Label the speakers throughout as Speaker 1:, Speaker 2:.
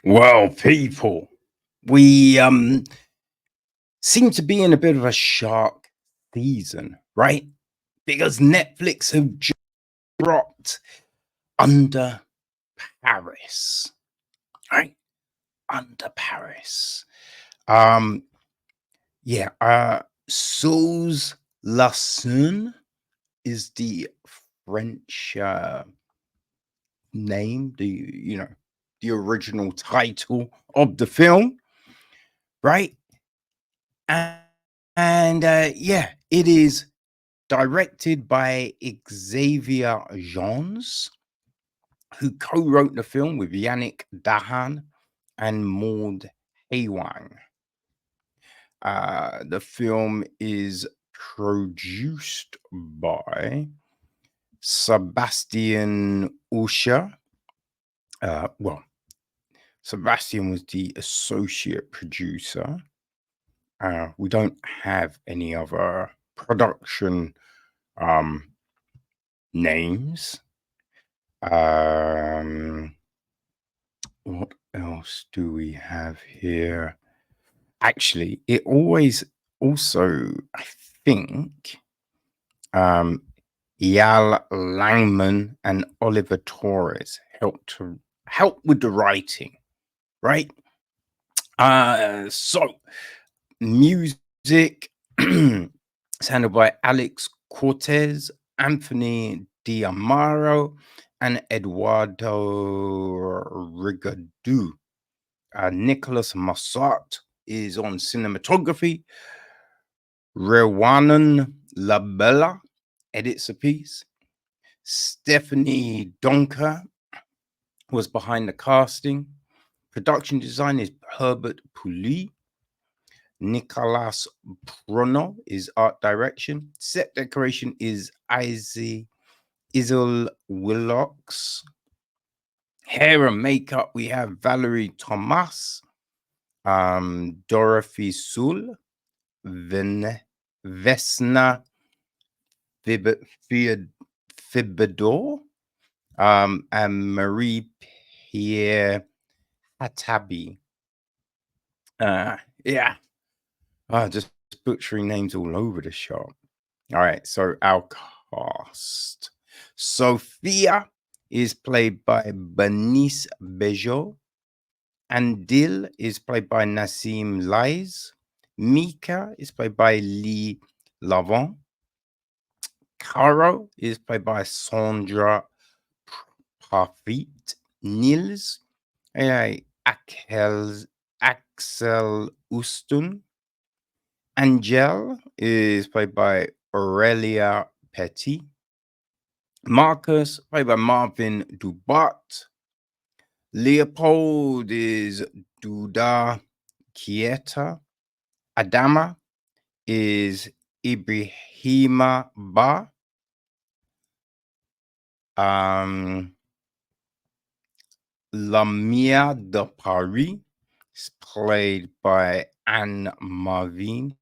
Speaker 1: Well, people, we seem to be in a bit of a shark season, right? Because Netflix have just dropped Under Paris, right? Under Paris. Um, yeah, Sous la Seine is the French name, the original title of the film, right? And yeah, it is directed by Xavier Gens, who co-wrote the film with Yannick Dahan and Maud Heywang. The film is produced by Sebastian Usher. Well, Sebastian was the associate producer. We don't have any other production names. What else do we have here? Actually, it always also, I think, Yaël Langmann and Olivier Torres help with the writing, right? So music is handled by Alex Cortez, Anthony Diamaro, and Eduardo Rigadu. Nicholas Massart is on cinematography. Rewanan Labella edits a piece. Stephanie Donker was behind the casting. Production design is Herbert Pouli. Nicolas Bruno is art direction. Set decoration is Isel Willocks. Hair and makeup, we have Valerie Thomas, Dorothy Sul, Vesna Fibador, and Marie Pierre Hatabi. Yeah. Just butchering names all over the shop. All right, so our cast. Sophia is played by Bérénice Bejo. Adil is played by Nassim Lyes. Mika is played by Lea Leviant. Caro is played by Sandra Parfit. Nils, Axel Ustun. Angel is played by Aurelia Petit. Marcus, played by Marvin Dubat. Leopold is Duda Kieta. Adama is Ibrahima Ba. Lamia de Paris is played by Anne Marvin.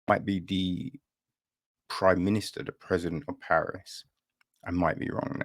Speaker 1: Might be the Prime Minister, the President of Paris. I might be wrong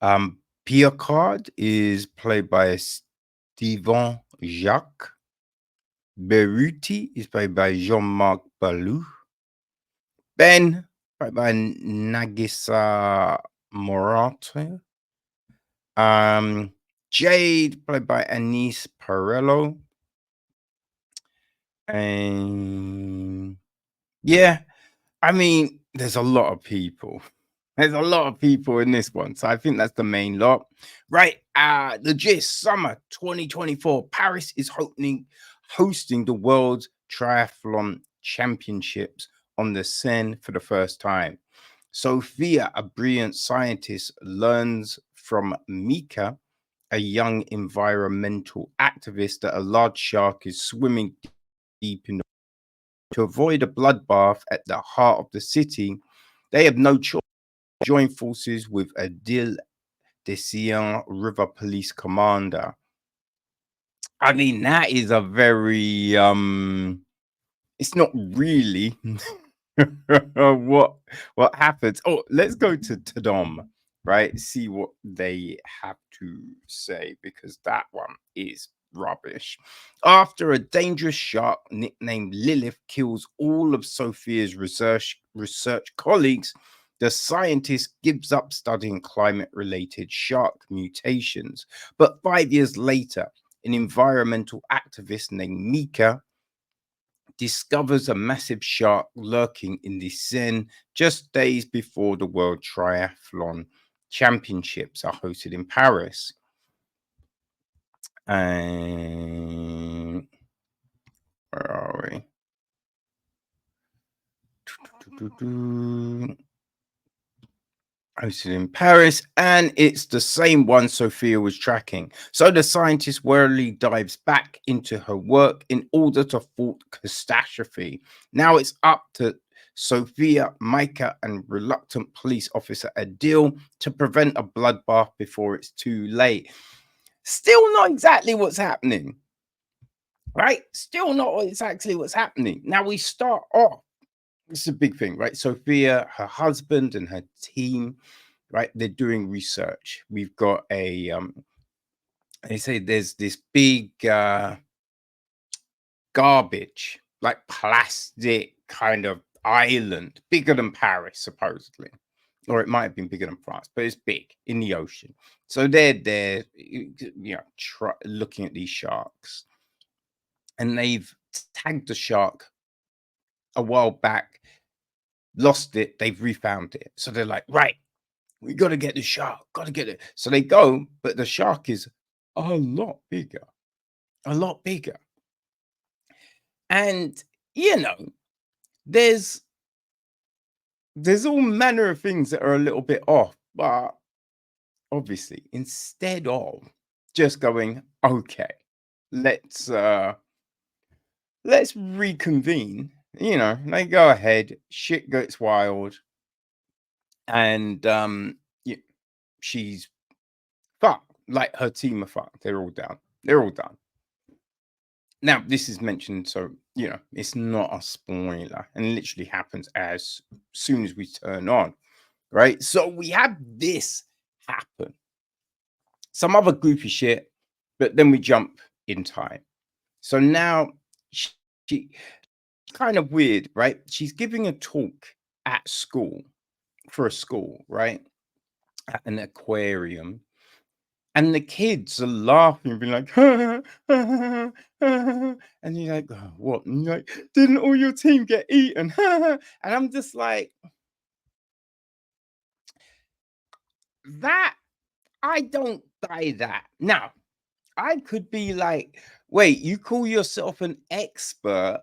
Speaker 1: there. Pierre Card is played by Steven Jacques. Beruti is played by Jean-Marc Balou. Ben, played by Nagisa Morata. Jade, played by Anis Perello. And yeah, I mean, there's a lot of people. There's a lot of people in this one. So I think that's the main lot. Right. The gist, summer 2024. Paris is hosting the World Triathlon Championships on the Seine for the first time. Sophia, a brilliant scientist, learns from Mika, a young environmental activist, that a large shark is swimming deep in the to avoid a bloodbath at the heart of the city. They have no choice. Join forces with Adil, the Seine River Police Commander. I mean, that is a very it's not really what happens. Oh, let's go to Tadom. right? See what they have to say, because that one is rubbish. After a dangerous shark nicknamed Lilith kills all of Sophia's research colleagues, the scientist gives up studying climate-related shark mutations. But 5 years later, an environmental activist named Mika discovers a massive shark lurking in the Seine just days before the World Triathlon Championships are hosted in Paris. And where are we? Hosted in Paris, and it's the same one Sophia was tracking. So the scientist warily dives back into her work in order to thwart catastrophe. Now it's up to Sophia, Mika, and reluctant police officer Adil to prevent a bloodbath before it's too late. Still not exactly what's happening, right? Still not exactly what's happening. Now we start off. This is a big thing, right? Sophia, her husband, and her team, right? They're doing research. We've got a they say there's this big garbage, like plastic kind of island, bigger than Paris, supposedly. Or it might have been bigger than France, but it's big in the ocean. So they're there, looking at these sharks. And they've tagged the shark a while back, lost it, they've refound it. So they're like, right, we got to get the shark, got to get it. So they go, but the shark is a lot bigger, a lot bigger. And, there's all manner of things that are a little bit off, but obviously, instead of just going, okay, let's reconvene, they go ahead, shit gets wild, and she's fucked. Like, her team are fucked. They're all down. They're all done. Now, this is mentioned, so it's not a spoiler, and it literally happens as soon as we turn on, right? So we have this happen. Some other goofy shit, but then we jump in time. So now she kind of weird, right? She's giving a talk at school, for a school, right? At an aquarium. And the kids are laughing and being like, and you're like, oh, what? And you're like, didn't all your team get eaten? And I'm just like, that, I don't buy that. Now, I could be like, wait, you call yourself an expert?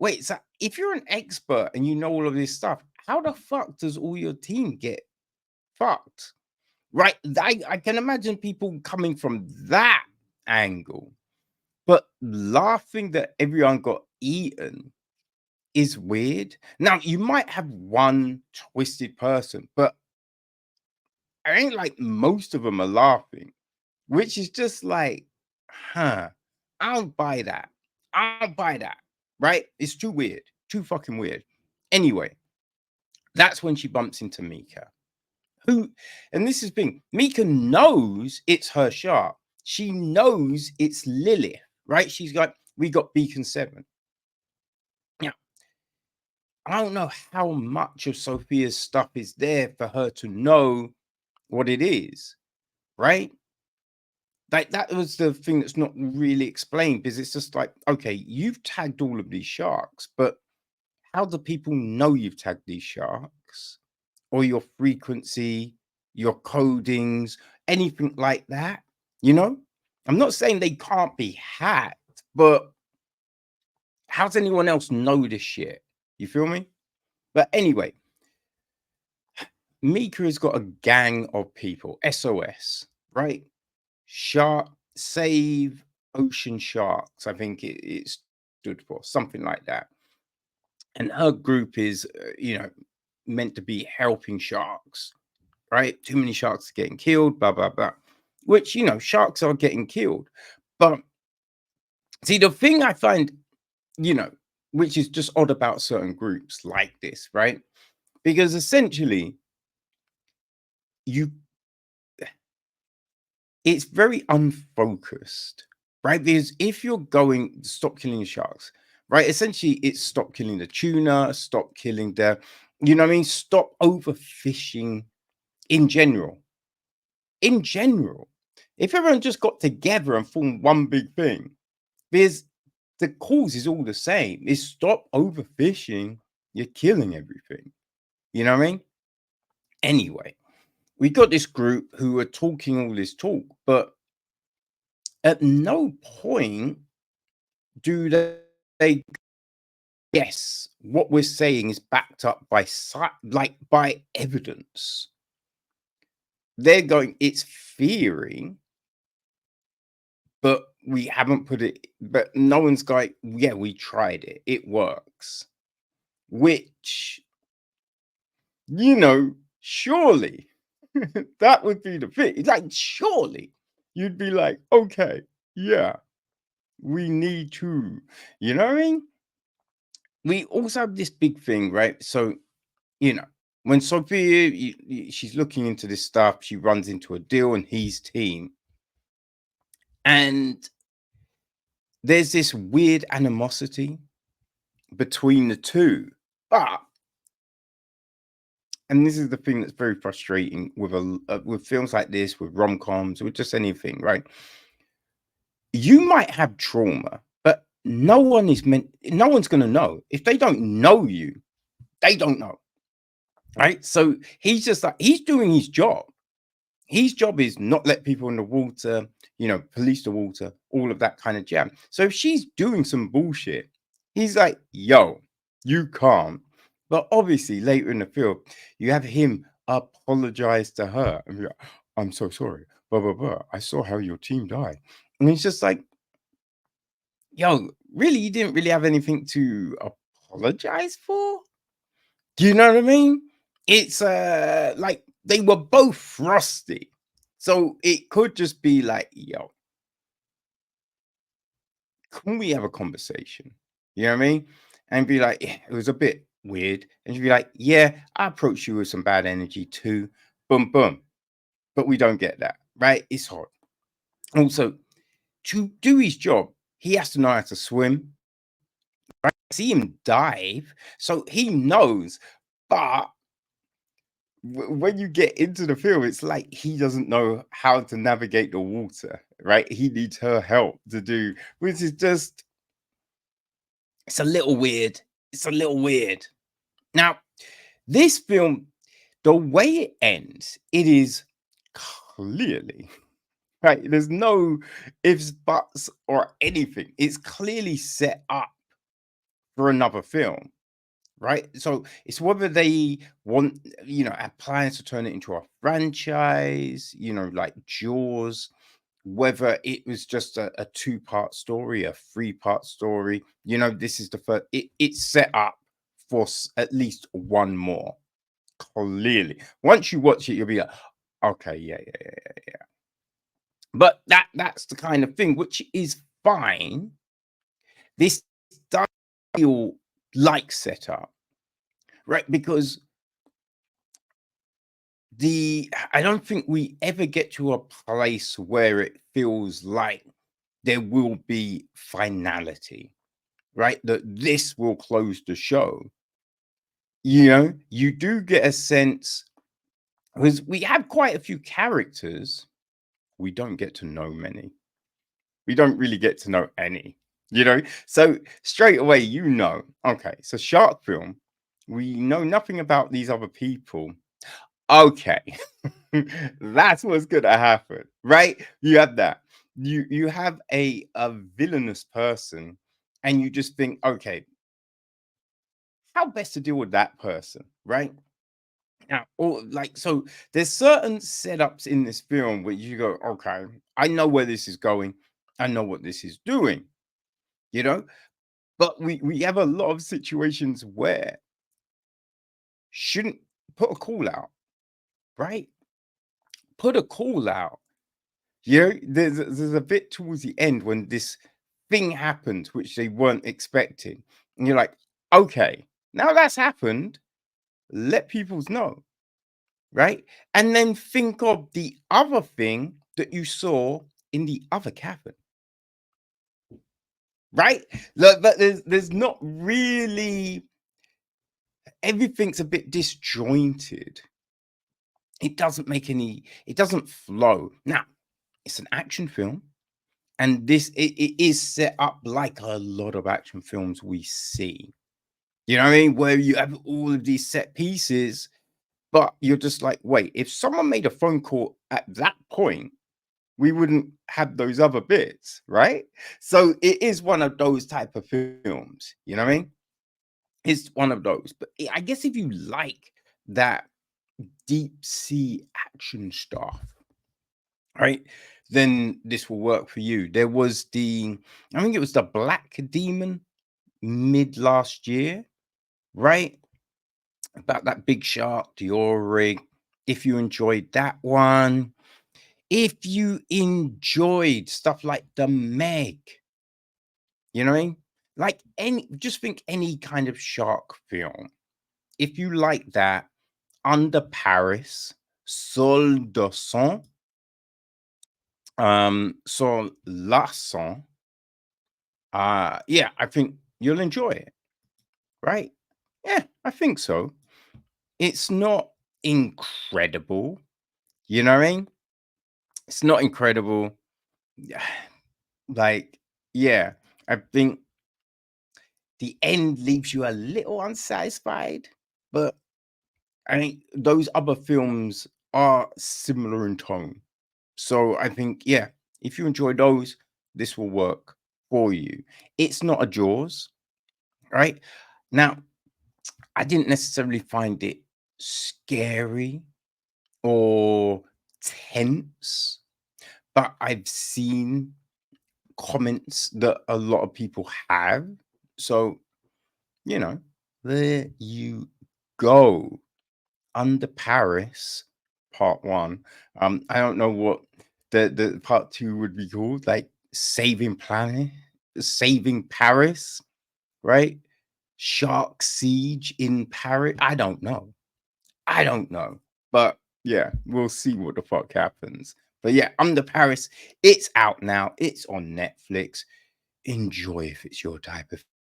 Speaker 1: Wait, so if you're an expert and you know all of this stuff, how the fuck does all your team get fucked? Right? I can imagine people coming from that angle, but laughing that everyone got eaten is weird. Now, you might have one twisted person, but I ain't like most of them are laughing, which is just like, I don't buy that. I don't buy that. Right? It's too weird. Too fucking weird. Anyway, that's when she bumps into Mika. And this is the thing, Mika knows it's her shark. She knows it's Lilith, right? She's like, we got Beacon 7. Now, I don't know how much of Sophia's stuff is there for her to know what it is, right? Like, that was the thing that's not really explained, because it's just like, okay, you've tagged all of these sharks, but how do people know you've tagged these sharks? Or your frequency, your codings, anything like that, I'm not saying they can't be hacked, but how does anyone else know this shit? You feel me? But anyway, Mika has got a gang of people, SOS, right? Save Ocean Sharks, I think it stood for, something like that. And her group is, meant to be helping sharks, right? Too many sharks are getting killed, blah, blah, blah. Which, sharks are getting killed. But see, the thing I find, which is just odd about certain groups like this, right? Because essentially, you it's very unfocused, right? Because if you're going stop killing the sharks, right? Essentially, it's stop killing the tuna, stop killing the, you know what I mean? Stop overfishing in general. In general, if everyone just got together and formed one big thing, because the cause is all the same. Is stop overfishing, you're killing everything. You know what I mean? Anyway, we got this group who are talking all this talk, but at no point do they yes, what we're saying is backed up by like by evidence. They're going, it's theory, but we haven't put it, but no one's going, yeah, we tried it, it works. Which, you know, surely that would be the thing. Like, surely you'd be like, okay, yeah, we need to, you know what I mean? We also have this big thing, right? So, you know, when Sophia, she's looking into this stuff, she runs into Adil and his team. And there's this weird animosity between the two. But, and this is the thing that's very frustrating with with films like this, with rom-coms, with just anything, right? You might have trauma, but no one's going to know. If they don't know you, they don't know. Right? So he's just like, he's doing his job. His job is not let people in the water, you know, police the water, all of that kind of jam. So if she's doing some bullshit, he's like, yo, you can't. But obviously, later in the film, you have him apologize to her and be like, I'm so sorry, blah, blah, blah. I saw how your team died. And he's just like, yo, really, you didn't really have anything to apologize for? Do you know what I mean? It's like they were both frosty. So it could just be like, yo, can we have a conversation? You know what I mean? And be like, yeah, it was a bit weird. And you'd be like, yeah, I approached you with some bad energy too. Boom, boom. But we don't get that, right? It's hard. Also, to do his job, he has to know how to swim. Right? See him dive, so he knows. But when you get into the film, it's like he doesn't know how to navigate the water, right? He needs her help to do, which is just, it's a little weird. It's a little weird. Now, this film, the way it ends, it is clearly, right? There's no ifs, buts, or anything. It's clearly set up for another film. Right, so it's whether they want, you know, have plans to turn it into a franchise, you know, like Jaws, whether it was just a two-part story, a three-part story. You know, this is the first. It's set up for at least one more. Clearly, once you watch it, you'll be like, okay, yeah, yeah, yeah, yeah, yeah. But that's the kind of thing which is fine. This does feel like setup, right? Because I don't think we ever get to a place where it feels like there will be finality, right? That this will close the show. You know, you do get a sense, because we have quite a few characters, we don't get to know many. We don't really get to know any, you know? So straight away, you know, okay, so shark film, we know nothing about these other people. Okay. That's what's gonna happen, right? You have that. You have a villainous person, and you just think, okay, how best to deal with that person, right? Now, or like so, there's certain setups in this film where you go, okay, I know where this is going, I know what this is doing, you know. But we have a lot of situations where shouldn't put a call out, right? Put a call out. You know, there's a bit towards the end when this thing happens which they weren't expecting, and you're like, okay, now that's happened. Let people know. right? And then think of the other thing that you saw in the other cabin, right? Look, but there's not really, everything's a bit disjointed. It doesn't flow. Now, it's an action film, and it is set up like a lot of action films we see. You know what I mean? Where you have all of these set pieces, but you're just like, wait, if someone made a phone call at that point, we wouldn't have those other bits, right? So it is one of those type of films. You know what I mean? It's one of those. But I guess if you like that deep sea action stuff, right, then this will work for you. There was I think it was the Black Demon mid last year, right? About that big shark, Diori. If you enjoyed that one, if you enjoyed stuff like the Meg, you know what I mean? Like just think any kind of shark film. If you like that, Under Paris, Sol de Sang, Sous la Seine, yeah, I think you'll enjoy it, right? Yeah, I think so. It's not incredible, you know what I mean? It's not incredible. Like, yeah, I think the end leaves you a little unsatisfied, but I think those other films are similar in tone. So I think, yeah, if you enjoy those, this will work for you. It's not a Jaws, right? Now, I didn't necessarily find it scary or tense, but I've seen comments that a lot of people have. So, you know, there you go. Under Paris, part one. I don't know what the part two would be called, like Saving Paris, right? Shark Siege in Paris. I don't know. I don't know. But yeah, we'll see what the fuck happens. But yeah, Under Paris, it's out now. It's on Netflix. Enjoy if it's your type of